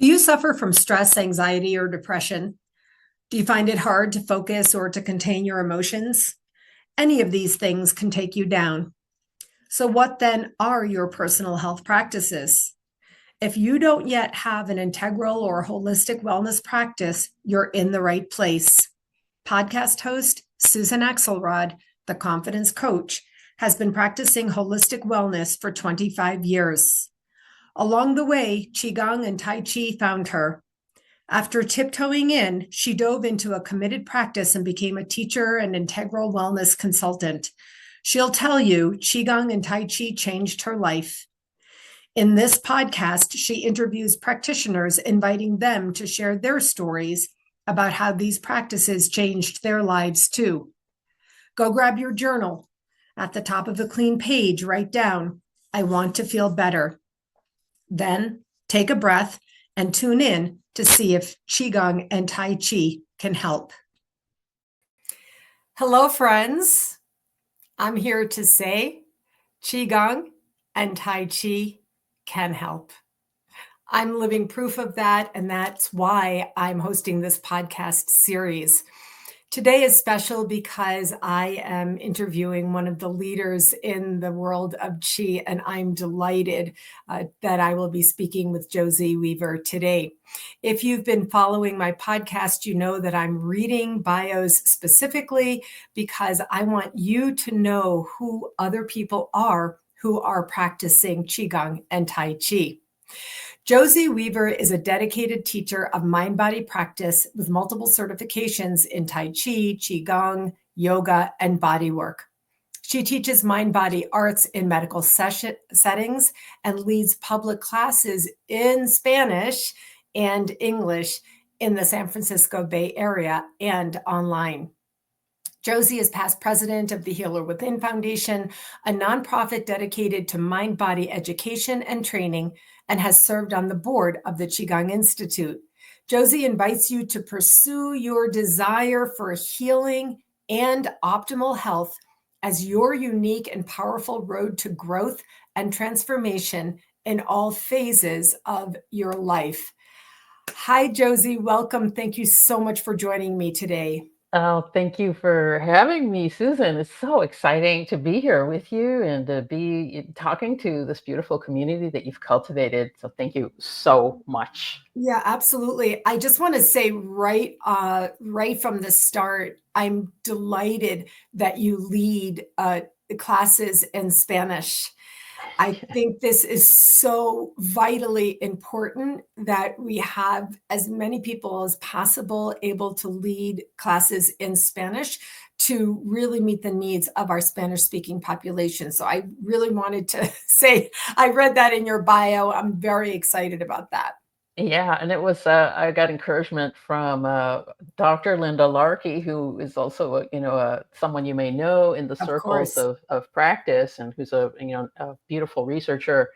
Do you suffer from stress, anxiety, or depression? Do you find it hard to focus or to contain your emotions? Any of these things can take you down. So, what then are your personal health practices? If you don't yet have an integral or holistic wellness practice, you're in the right place. Podcast host Susan Axelrod, the confidence coach, has been practicing holistic wellness for 25 years. Along the way, Qigong and Tai Chi found her. After tiptoeing in, she dove into a committed practice and became a teacher and integral wellness consultant. She'll tell you Qigong and Tai Chi changed her life. In this podcast, she interviews practitioners, inviting them to share their stories about how these practices changed their lives too. Go grab your journal. At the top of the clean page, write down, "I want to feel better." Then take a breath and tune in to see if Qigong and Tai Chi can help. Hello, friends. I'm here to say Qigong and Tai Chi can help. I'm living proof of that, and that's why I'm hosting this podcast series. Today is special because I am interviewing one of the leaders in the world of Qi, and I'm delighted that I will be speaking with Josie Weaver today. If you've been following my podcast, you know that I'm reading bios specifically because I want you to know who other people are who are practicing Qigong and Tai Chi. Josie Weaver is a dedicated teacher of mind-body practice with multiple certifications in Tai Chi, Qigong, yoga, and bodywork. She teaches mind-body arts in medical settings and leads public classes in Spanish and English in the San Francisco Bay Area and online. Josie is past president of the Healer Within Foundation, a nonprofit dedicated to mind-body education and training, and has served on the board of the Qigong Institute. Josie invites you to pursue your desire for healing and optimal health as your unique and powerful road to growth and transformation in all phases of your life. Hi, Josie. Welcome. Thank you so much for joining me today. Oh, thank you for having me, Susan. It's so exciting to be here with you and to be talking to this beautiful community that you've cultivated. So thank you so much. Yeah, absolutely. I just want to say right from the start, I'm delighted that you lead classes in Spanish. I think this is so vitally important that we have as many people as possible able to lead classes in Spanish to really meet the needs of our Spanish-speaking population. So I really wanted to say, I read that in your bio. I'm very excited about that. Yeah, and it was I got encouragement from Dr. Linda Larkey, who is also someone you may know in the Of circles course. of practice, and who's a beautiful researcher,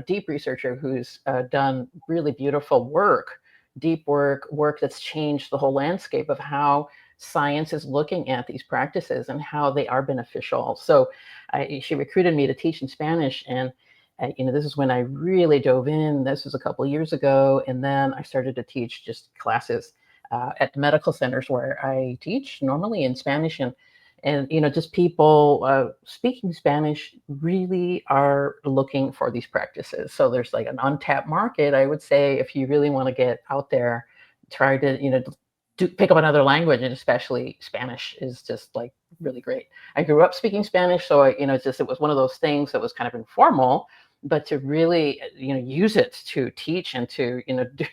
deep researcher who's done really beautiful work, deep work that's changed the whole landscape of how science is looking at these practices and how they are beneficial. So she recruited me to teach in Spanish, and this is when I really dove in. This was a couple of years ago. And then I started to teach just classes at the medical centers where I teach normally in Spanish. And just people speaking Spanish really are looking for these practices. So there's like an untapped market, I would say, if you really want to get out there, try to, pick up another language, and especially Spanish is just like really great. I grew up speaking Spanish, so it was one of those things that was kind of informal, but to really use it to teach and to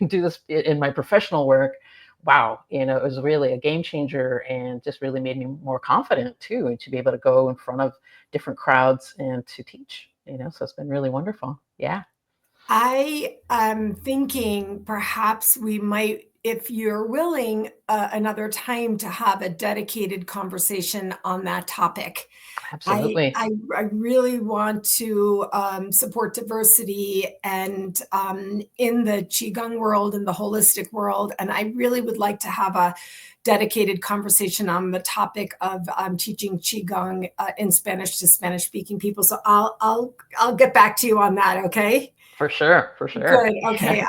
do this in my professional work, wow, it was really a game changer and just really made me more confident too, and to be able to go in front of different crowds and to teach, so it's been really wonderful. Yeah. I am thinking perhaps we might, if you're willing, another time to have a dedicated conversation on that topic. Absolutely. I really want to support diversity and in the Qigong world, in the holistic world, and I really would like to have a dedicated conversation on the topic of teaching Qigong in Spanish to Spanish-speaking people. So I'll get back to you on that. Okay. For sure, for sure. Good. Okay.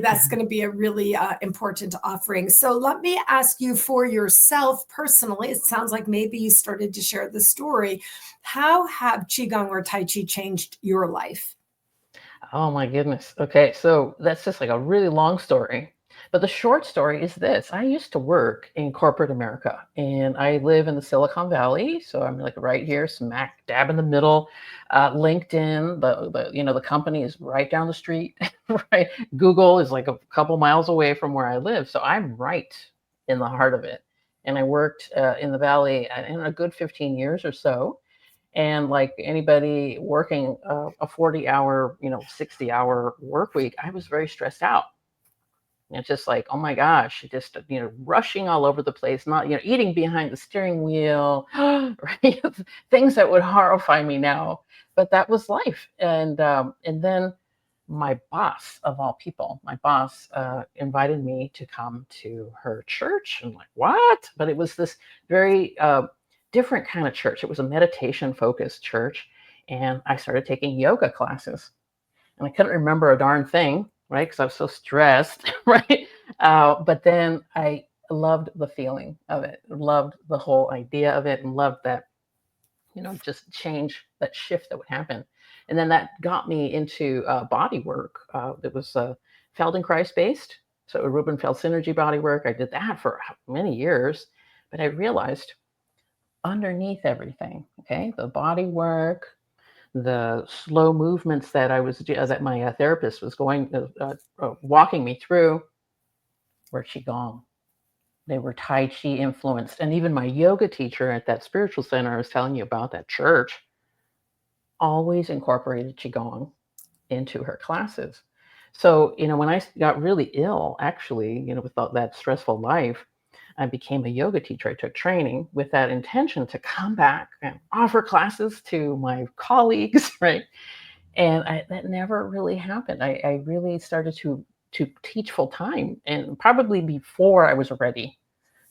That's going to be a really important offering. So let me ask you for yourself personally. It sounds like maybe you started to share the story. How have Qigong or Tai Chi changed your life? Oh my goodness. Okay, so that's just like a really long story. But the short story is this. I used to work in corporate America and I live in the Silicon Valley. So I'm like right here, smack dab in the middle. LinkedIn, the company is right down the street, right? Google is like a couple miles away from where I live. So I'm right in the heart of it. And I worked in the Valley in a good 15 years or so. And like anybody working a 40-hour, 60-hour work week, I was very stressed out. It's just like, oh my gosh, just, rushing all over the place, not, eating behind the steering wheel, right? Things that would horrify me now. But that was life. And then my boss, of all people, my boss invited me to come to her church. I'm like, what? But it was this very different kind of church. It was a meditation focused church. And I started taking yoga classes and I couldn't remember a darn thing, right? Because I was so stressed, right? But then I loved the feeling of it, loved the whole idea of it, and loved that, just change, that shift that would happen. And then that got me into body work. It was Feldenkrais based. So Rubenfeld Synergy body work. I did that for many years, but I realized underneath everything, okay, the body work, the slow movements that that my therapist was walking me through were qigong. They were tai chi influenced, and even my yoga teacher at that spiritual center I was telling you about, that church, always incorporated qigong into her classes. So when I got really ill, actually, with that stressful life, I became a yoga teacher. I took training with that intention to come back and offer classes to my colleagues, right? And that never really happened. I really started to teach full time, and probably before I was ready.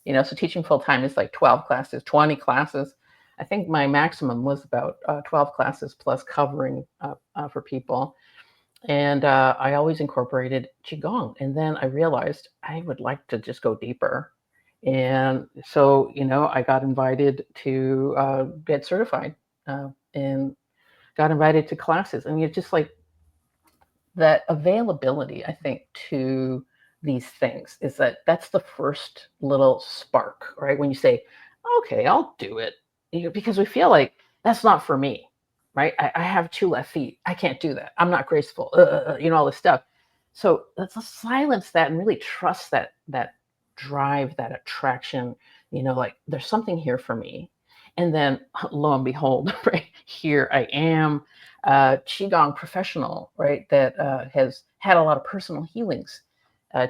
So teaching full time is like 12 classes, 20 classes. I think my maximum was about 12 classes plus covering for people. And I always incorporated qigong. And then I realized I would like to just go deeper. And so, I got invited to get certified and got invited to classes. And you're just like, that availability, I think, to these things is that's the first little spark, right? When you say, okay, I'll do it, because we feel like that's not for me, right? I have two left feet. I can't do that. I'm not graceful, all this stuff. So let's silence that and really trust that drive, that attraction, like there's something here for me. And then lo and behold, right here I am, qigong professional, right? That has had a lot of personal healings,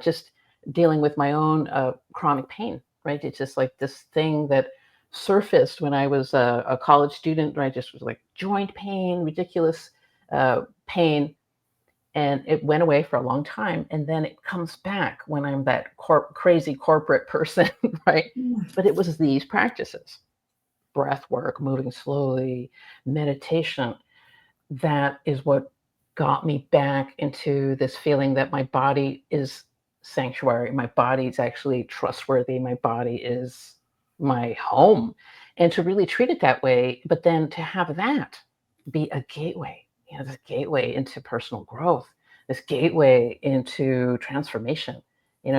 just dealing with my own chronic pain, right? It's just like this thing that surfaced when I was a college student, right? Just was like joint pain, ridiculous pain, and it went away for a long time, and then it comes back when I'm that crazy corporate person, right? But it was these practices, breath work, moving slowly, meditation, that is what got me back into this feeling that my body is sanctuary. My body is actually trustworthy. My body is my home. And to really treat it that way, but then to have that be a gateway, this gateway into personal growth, this gateway into transformation,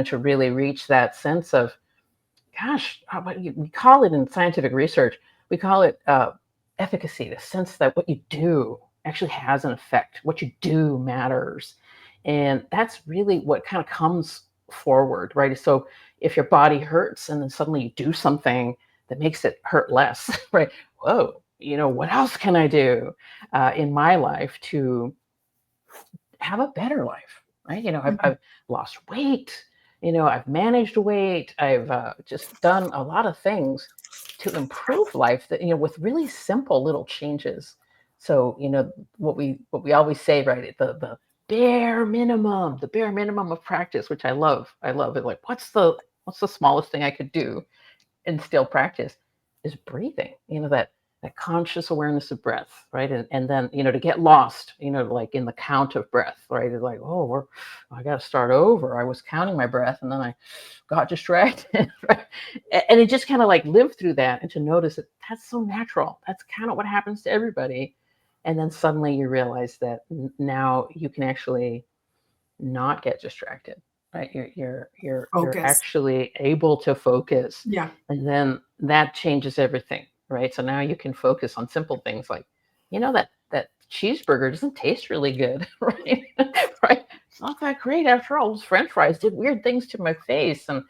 to really reach that sense of, gosh, we call it in scientific research, we call it efficacy, the sense that what you do actually has an effect. What you do matters. And that's really what kind of comes forward, right? So if your body hurts and then suddenly you do something that makes it hurt less, right? Whoa, what else can I do in my life to have a better life, right? I've lost weight, I've managed weight, I've just done a lot of things to improve life that, with really simple little changes. So, what we always say, right? The bare minimum of practice, which I love. I love it. Like, what's the smallest thing I could do and still practice is breathing. That that conscious awareness of breath, right? And then, to get lost, like in the count of breath, right? It's like, oh, I got to start over. I was counting my breath and then I got distracted, right? And it just kind of like live through that and to notice that that's so natural. That's kind of what happens to everybody. And then suddenly you realize that now you can actually not get distracted, right? You're Focus. actually able to focus, Yeah. and then that changes everything, right? So now you can focus on simple things like, that cheeseburger doesn't taste really good, right? Right? It's not that great after all. Those French fries did weird things to my face, and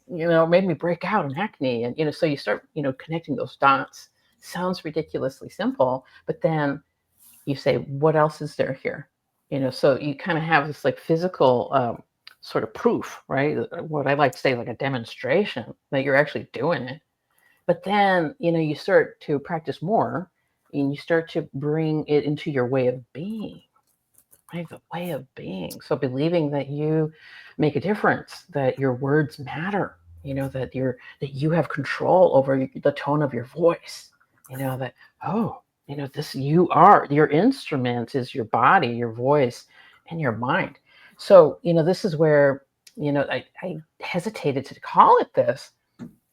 made me break out in acne, and so you start connecting those dots. Sounds ridiculously simple, but then you say, what else is there here? So you kind of have this like physical sort of proof, right? What I like to say, like a demonstration that you're actually doing it. But then, you start to practice more and you start to bring it into your way of being, right? The way of being. So believing that you make a difference, that your words matter, that you have control over the tone of your voice, that, oh, this, you are, your instrument is your body, your voice, and your mind. So, this is where, I hesitated to call it this,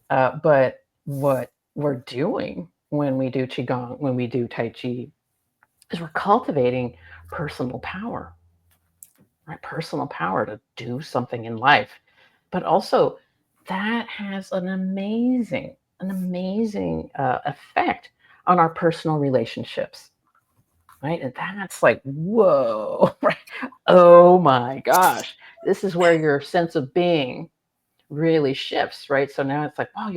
but what we're doing when we do Qigong, when we do Tai Chi, is we're cultivating personal power, right? Personal power to do something in life. But also, that has an amazing effect on our personal relationships, right? And that's like, whoa, right? Oh my gosh. This is where your sense of being really shifts, right? So now it's like, wow,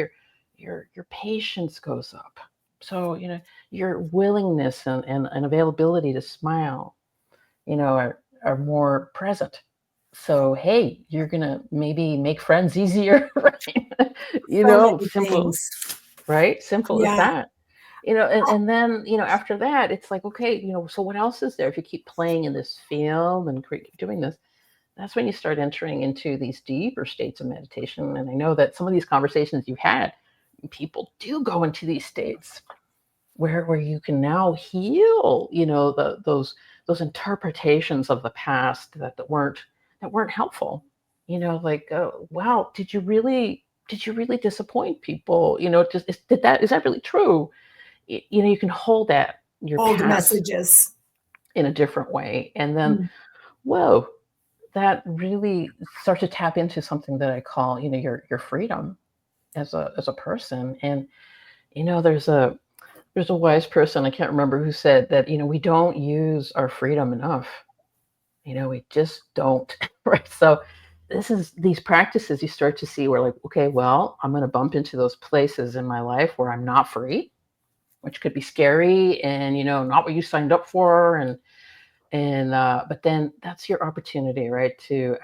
your patience goes up. So, your willingness and availability to smile, are more present. So, hey, you're gonna maybe make friends easier, right? So many Simple, things. right? Simple as Yeah. that. And then, after that, it's like, okay, so what else is there? If you keep playing in this field and keep doing this, that's when you start entering into these deeper states of meditation. And I know that some of these conversations you've had, people do go into these states where you can now heal, those interpretations of the past that weren't helpful. Like, wow, did you really disappoint people? Just is that really true? You can hold that your Old past messages. in a different way, and then, Mm. whoa, that really starts to tap into something that I call, your freedom as a person. And there's a wise person, I can't remember who said that, we don't use our freedom enough. We just don't. Right? So these practices you start to see where, like, okay, well, I'm going to bump into those places in my life where I'm not free, which could be scary and, not what you signed up for. And but then that's your opportunity, right?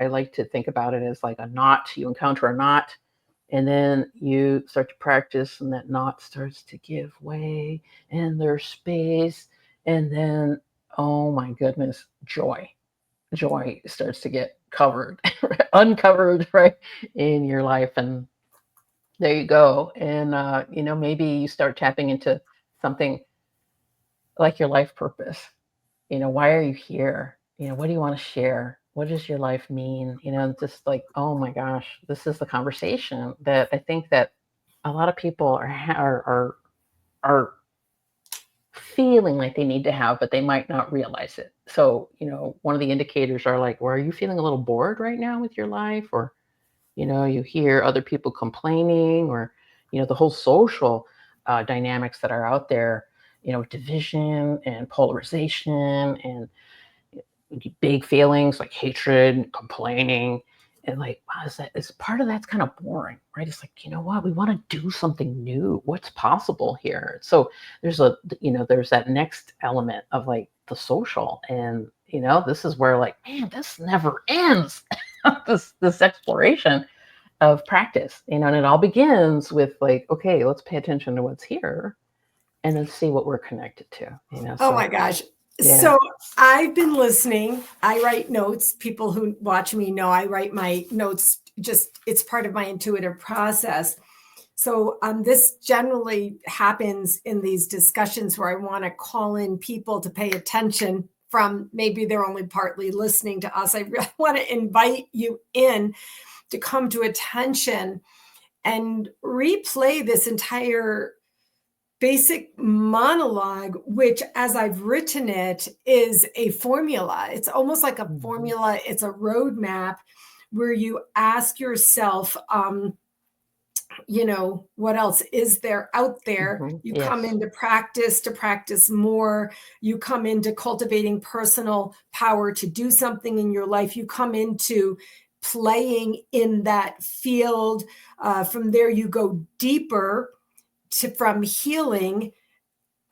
I like to think about it as like a knot. You encounter a knot, and then you start to practice, and that knot starts to give way, and there's space, and then, oh my goodness, joy starts to get covered, uncovered, right, in your life. And there you go. And maybe you start tapping into something like your life purpose. Why are you here? What do you want to share? What does your life mean? Just like, oh my gosh, this is the conversation that I think that a lot of people are feeling like they need to have, but they might not realize it. So, one of the indicators are like, well, are you feeling a little bored right now with your life? Or, you hear other people complaining, or, the whole social dynamics that are out there, division and polarization and big feelings like hatred and complaining. And like, wow, is part of that's kind of boring, right? It's like, you know what, we want to do something new. What's possible here? So there's that next element of like the social. And this is where, like, man, this never ends. This exploration of practice, and it all begins with like, okay, let's pay attention to what's here and then see what we're connected to. Oh So my gosh. yeah. So I've been listening. I write notes. People who watch me know I write my notes, just it's part of my intuitive process. So this generally happens in these discussions where I want to call in people to pay attention from maybe they're only partly listening to us. I really want to invite you in to come to attention and replay this entire basic monologue, which as I've written it is a formula. It's almost like a formula. It's a roadmap where you ask yourself, what else is there out there? You come Yes. into practice to practice more. You come into cultivating personal power to do something in your life. You come into playing in that field. From there, you go deeper from healing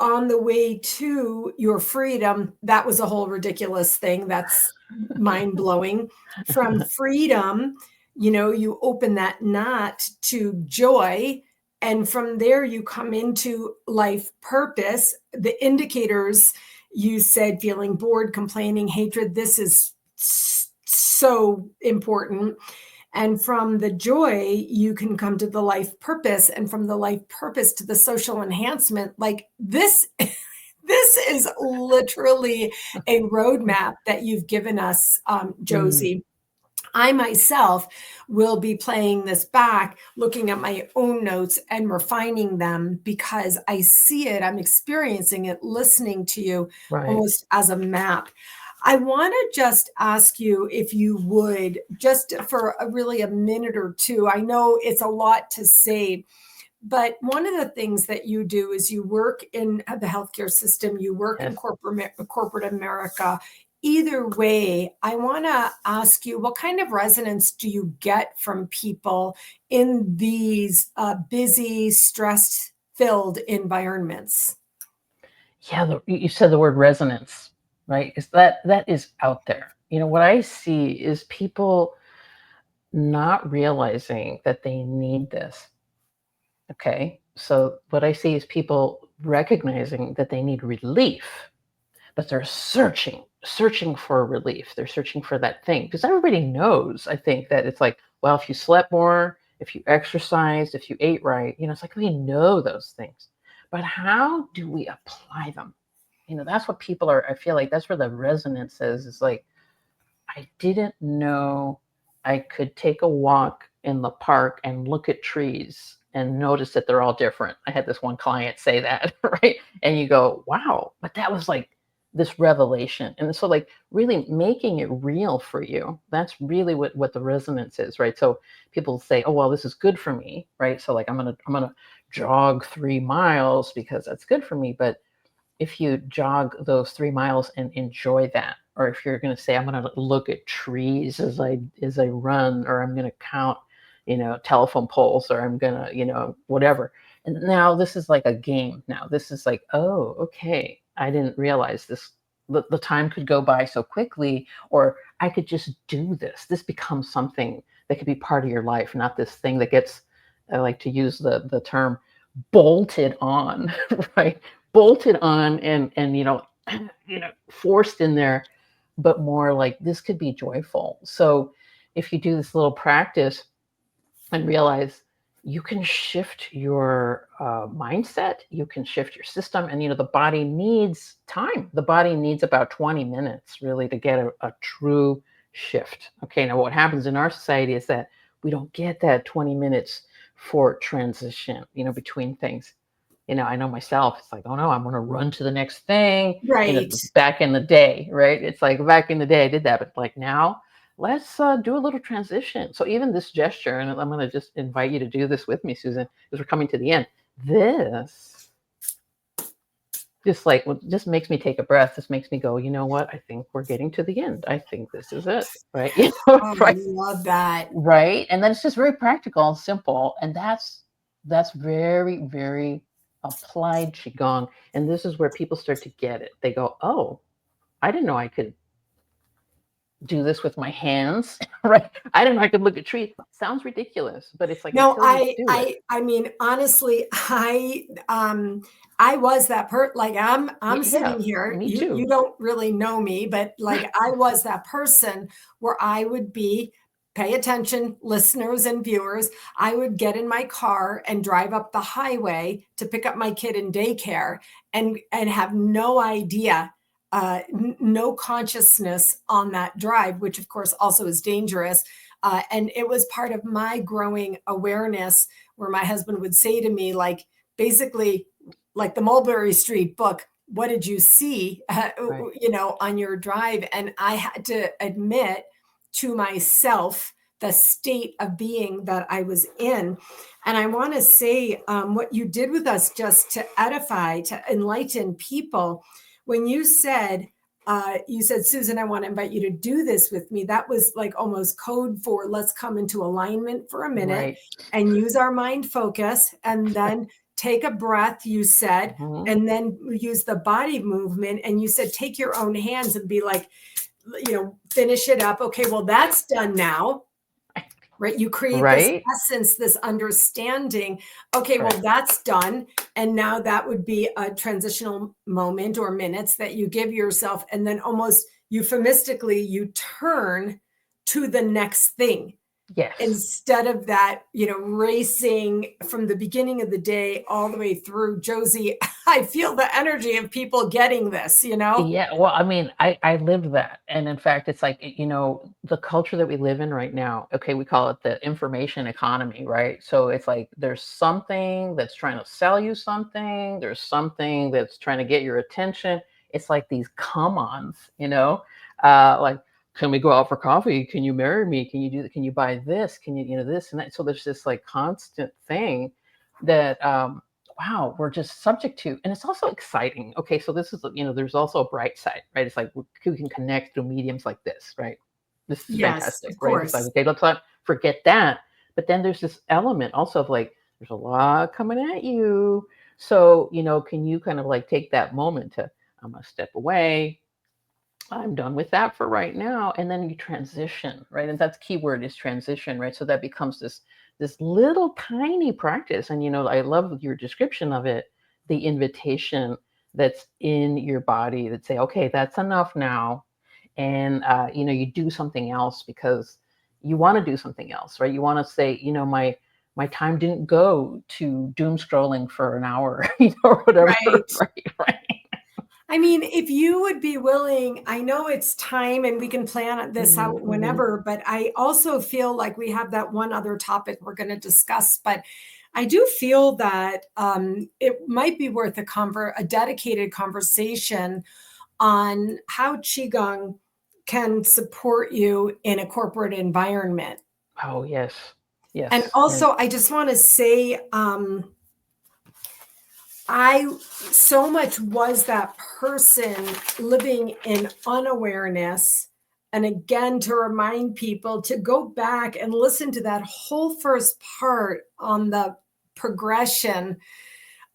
on the way to your freedom. That was a whole ridiculous thing. That's mind blowing. From freedom, you open that knot to joy. And from there, you come into life purpose. The indicators, you said feeling bored, complaining, hatred. This is so important. And from the joy, you can come to the life purpose, and from the life purpose to the social enhancement. Like this, this is literally a roadmap that you've given us, Josie. I myself will be playing this back, looking at my own notes and refining them because I see it, I'm experiencing it, listening to you Right. almost as a map. I want to just ask you if you would, just for really a minute or two. I know it's a lot to say, but one of the things that you do is you work in the healthcare system, you work in Yes. corporate America. Either way, I want to ask you, what kind of resonance do you get from people in these busy, stress-filled environments? Yeah, you said the word resonance, right? Is that is out there. What I see is people not realizing that they need this. Okay. So what I see is people recognizing that they need relief, but they're searching for relief. They're searching for that thing because everybody knows, I think, that it's like, well, if you slept more, if you exercised, if you ate right, it's like we know those things. But how do we apply them? That's what people are, I feel like that's where the resonance is like, I didn't know I could take a walk in the park and look at trees and notice that they're all different. I had this one client say that, right? And you go, wow, but that was like this revelation. And so like really making it real for you, that's really what the resonance is, right? So people say, oh, well, this is good for me, right? So like I'm gonna jog 3 miles because that's good for me. But if you jog those 3 miles and enjoy that, or if you're going to say, I'm going to look at trees as I run, or I'm going to count, telephone poles, or I'm going to, whatever. And now this is like a game. Now this is like, oh, okay, I didn't realize this. The time could go by so quickly, or I could just do this. This becomes something that could be part of your life, not this thing that gets, I like to use the term bolted on, right? Bolted on and forced in there, but more like this could be joyful. So if you do this little practice and realize you can shift your mindset, you can shift your system, and the body needs time. The body needs about 20 minutes really to get a true shift. Okay, now what happens in our society is that we don't get that 20 minutes for transition, between things. I know myself, it's like, oh no, I'm going to run to the next thing. Right. Back in the day, right? It's like back in the day I did that, but like now, let's do a little transition. So even this gesture, and I'm going to just invite you to do this with me, Susan, because we're coming to the end. This just makes me take a breath. This makes me go, you know what? I think we're getting to the end. I think this is it, right? Oh, I Right, love that. right. And then it's just very practical and simple, and that's very, very applied qigong. And this is where people start to get it. They go, oh, I didn't know I could do this with my hands, right? I didn't know I could look at trees. Sounds ridiculous, but it's like No, until you do it. I mean, honestly, I was that like I'm Yeah, sitting here. me You too. don't really know me, but like I was that person where I would be pay attention, listeners and viewers, I would get in my car and drive up the highway to pick up my kid in daycare and have no idea, no consciousness on that drive, which of course also is dangerous. And it was part of my growing awareness where my husband would say to me, like, basically, like the Mulberry Street book, what did you see, Right. on your drive? And I had to admit to myself the state of being that I was in. And I want to say what you did with us just to edify, to enlighten people. When you said, Susan, I want to invite you to do this with me. That was like almost code for let's come into alignment for a minute Right. and use our mind focus, and then take a breath, you said, Mhm. and then use the body movement. And you said, take your own hands and be like, finish it up. Okay, well, that's done now. Right? You create this Right. essence, this understanding. Okay, well, Right. that's done. And now that would be a transitional moment or minutes that you give yourself. And then almost euphemistically, you turn to the next thing Yes. instead of that, racing from the beginning of the day all the way through. Josie, I feel the energy of people getting this. Yeah, well, I mean, I live that. And in fact, it's like, the culture that we live in right now, okay, we call it the information economy, right? So it's like there's something that's trying to sell you something, there's something that's trying to get your attention. It's like these come-ons, like, can we go out for coffee? Can you marry me? Can you do that? Can you buy this? Can you, this and that? So there's this like constant thing that wow, we're just subject to. And it's also exciting. Okay, so this is, there's also a bright side, right? It's like we can connect through mediums like this, right? This is Yes, fantastic, of right? It's like, course. okay, let's not forget that. But then there's this element also of like, there's a lot coming at you. So, can you kind of like take that moment to, I'm going to step away. I'm done with that for right now. And then you transition, right? And that's keyword is transition, right? So that becomes this little tiny practice. And I love your description of it, the invitation that's in your body that say, okay, that's enough now. And you do something else because you want to do something else, right? You want to say, my time didn't go to doom scrolling for an hour, or whatever, Right. right? Right. I mean, if you would be willing, I know it's time and we can plan this out Hmm. whenever, but I also feel like we have that one other topic we're going to discuss. But I do feel that it might be worth a dedicated conversation on how Qigong can support you in a corporate environment. Oh, yes. And Yes. And also, I just want to say, I so much was that person living in unawareness. And again, to remind people to go back and listen to that whole first part on the progression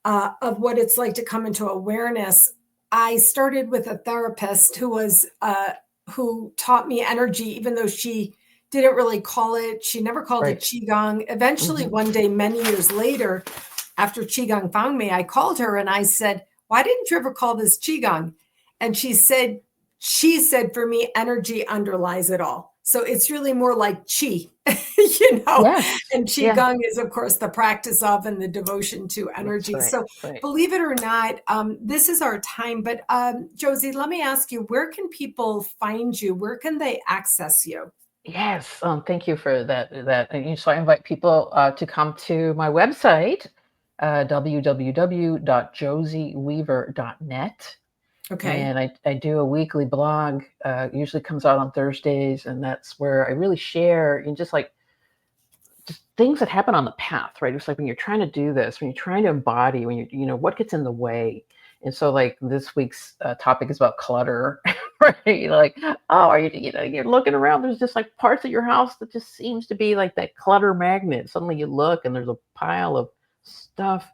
of what it's like to come into awareness. I started with a therapist who taught me energy, even though she didn't really call it. She never called it right. qigong. Eventually, Mhm. one day, many years later, after qigong found me, I called her and I said, "Why didn't you ever call this qigong?" And she said, for me, energy underlies it all. So it's really more like chi, Yes. and Yeah. qigong is, of course, the practice of and the devotion to That's energy. right. So Right. believe it or not, this is our time. But Josie, let me ask you, where can people find you? Where can they access you? Yes. Thank you for that. So I invite people to come to my website, www.josieweaver.net. Okay. And I do a weekly blog, usually comes out on Thursdays. And that's where I really share just like just things that happen on the path, right? It's like when you're trying to do this, when you're trying to embody, when what gets in the way. And so, like this week's topic is about clutter, right? Like, oh, are you, you're looking around. There's just like parts of your house that just seems to be like that clutter magnet. Suddenly, you look and there's a pile of stuff,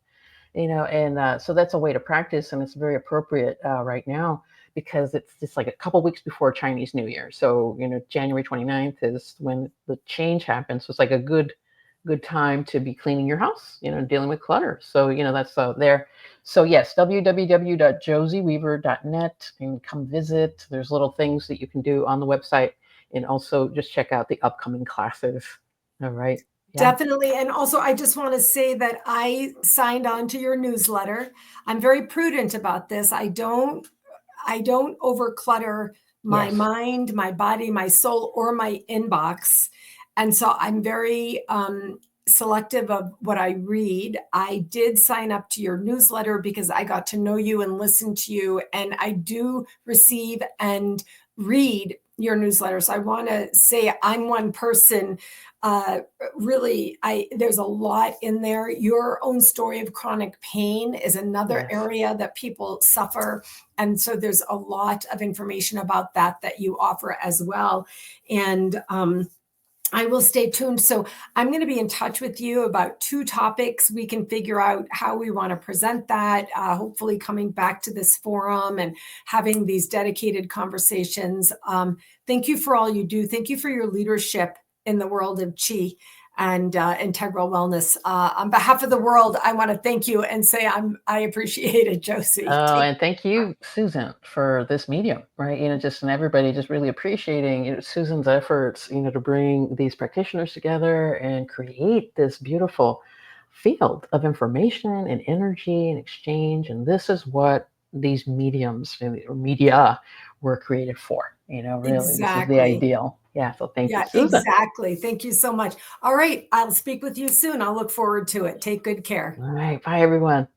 and so that's a way to practice, and it's very appropriate right now because it's just like a couple weeks before Chinese New Year. So January 29th is when the change happens. So it's like a good time to be cleaning your house, dealing with clutter. So that's there. So yes, www.josieweaver.net, and come visit. There's little things that you can do on the website. and also just check out the upcoming classes. All right. Yeah. Definitely. And also, I just want to say that I signed on to your newsletter. I'm very prudent about this. I don't overclutter my Yes. mind, my body, my soul, or my inbox. And so I'm very selective of what I read. I did sign up to your newsletter because I got to know you and listen to you. And I do receive and read your newsletter. So I want to say I'm one person. Uh, Really, there's a lot in there. Your own story of chronic pain is another Yes. area that people suffer, and so there's a lot of information about that that you offer as well. And I will stay tuned. So I'm going to be in touch with you about 2 topics. We can figure out how we want to present that, hopefully coming back to this forum and having these dedicated conversations. Thank you for all you do. Thank you for your leadership in the world of Qi and integral wellness. On behalf of the world, I want to thank you and say I appreciate it, Josie. Oh, Take and thank you, Susan, for this medium, right? Just and everybody just really appreciating Susan's efforts, to bring these practitioners together and create this beautiful field of information and energy and exchange. And this is what these mediums or media were created for. Really, this is the exactly. ideal. Yeah. So thank you, Yeah, Susan. exactly. Thank you so much. All right. I'll speak with you soon. I'll look forward to it. Take good care. All right. Bye, everyone.